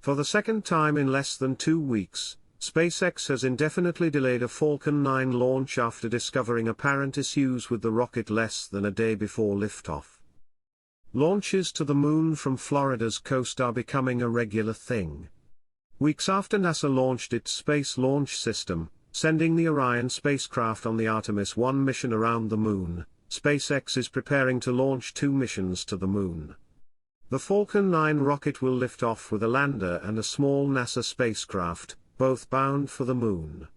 For the second time in less than 2 weeks, SpaceX has indefinitely delayed a Falcon 9 launch after discovering apparent issues with the rocket less than a day before liftoff. Launches to the moon from Florida's coast are becoming a regular thing. Weeks after NASA launched its Space Launch System, sending the Orion spacecraft on the Artemis 1 mission around the moon, SpaceX is preparing to launch 2 missions to the moon. The Falcon 9 rocket will lift off with a lander and a small NASA spacecraft, both bound for the moon.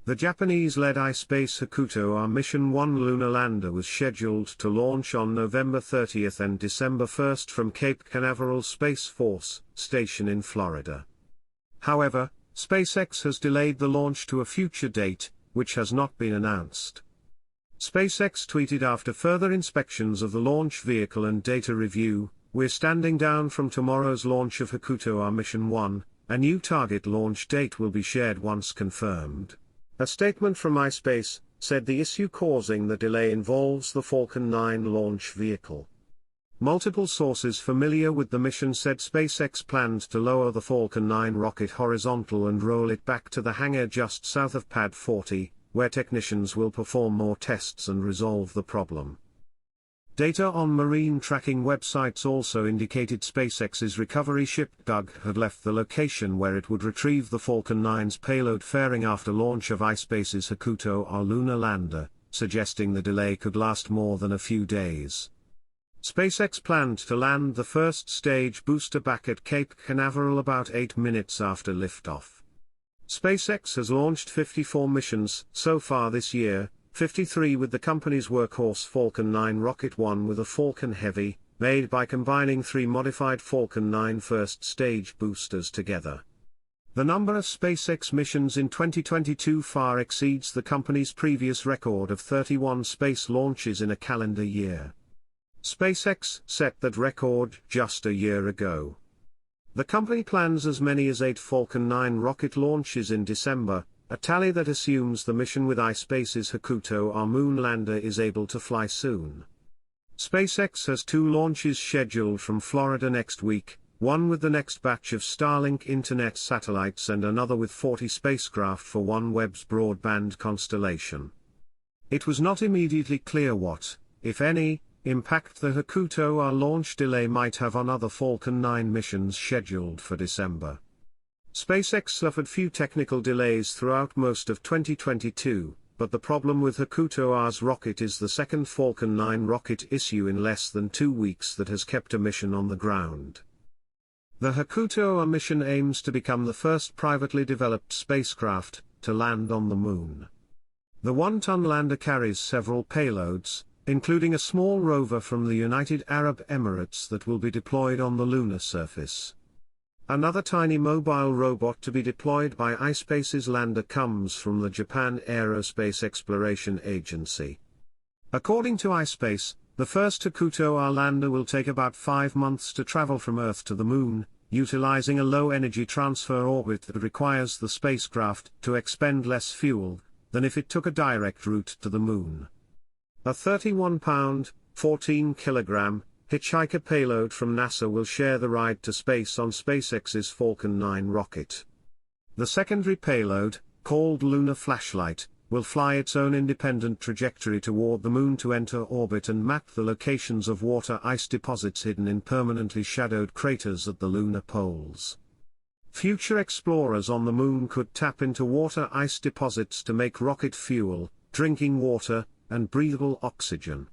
The Japanese-led ispace hakuto-r Mission 1 lunar lander was scheduled to launch on November 30 and December 1 from Cape Canaveral Space Force Station in Florida. However, SpaceX has delayed the launch to a future date, which has not been announced. SpaceX tweeted after further inspections of the launch vehicle and data review, "We're standing down from tomorrow's launch of hakuto-r Mission 1, a new target launch date will be shared once confirmed." A statement from ispace said the issue causing the delay involves the Falcon 9 launch vehicle. Multiple sources familiar with the mission said SpaceX planned to lower the Falcon 9 rocket horizontal and roll it back to the hangar just south of Pad 40, where technicians will perform more tests and resolve the problem. Data on marine tracking websites also indicated SpaceX's recovery ship Doug had left the location where it would retrieve the Falcon 9's payload fairing after launch of ispace's hakuto-r lunar lander, suggesting the delay could last more than a few days. SpaceX planned to land the first stage booster back at Cape Canaveral about 8 minutes after liftoff. SpaceX has launched 54 missions so far this year, 53 with the company's workhorse Falcon 9 rocket, one with a Falcon Heavy, made by combining 3 modified Falcon 9 first stage boosters together. The number of SpaceX missions in 2022 far exceeds the company's previous record of 31 space launches in a calendar year. SpaceX set that record just a year ago. The company plans as many as 8 Falcon 9 rocket launches in December, a tally that assumes the mission with ispace's hakuto-r moon lander is able to fly soon. SpaceX has 2 launches scheduled from Florida next week, one with the next batch of Starlink internet satellites and another with 40 spacecraft for OneWeb's broadband constellation. It was not immediately clear what, if any, impact the hakuto-r launch delay might have on other Falcon 9 missions scheduled for December. SpaceX suffered few technical delays throughout most of 2022, but the problem with hakuto-r's rocket is the second Falcon 9 rocket issue in less than 2 weeks that has kept a mission on the ground. The hakuto-r mission aims to become the first privately developed spacecraft to land on the moon. The 1-ton lander carries several payloads, including a small rover from the United Arab Emirates that will be deployed on the lunar surface. Another tiny mobile robot to be deployed by ispace's lander comes from the Japan Aerospace Exploration Agency. According to ispace, the first hakuto-r lander will take about 5 months to travel from Earth to the Moon, utilizing a low-energy transfer orbit that requires the spacecraft to expend less fuel than if it took a direct route to the Moon. A 31-pound, 14-kilogram, hitchhiker payload from NASA will share the ride to space on SpaceX's Falcon 9 rocket. The secondary payload, called Lunar Flashlight, will fly its own independent trajectory toward the Moon to enter orbit and map the locations of water ice deposits hidden in permanently shadowed craters at the lunar poles. Future explorers on the Moon could tap into water ice deposits to make rocket fuel, drinking water, and breathable oxygen.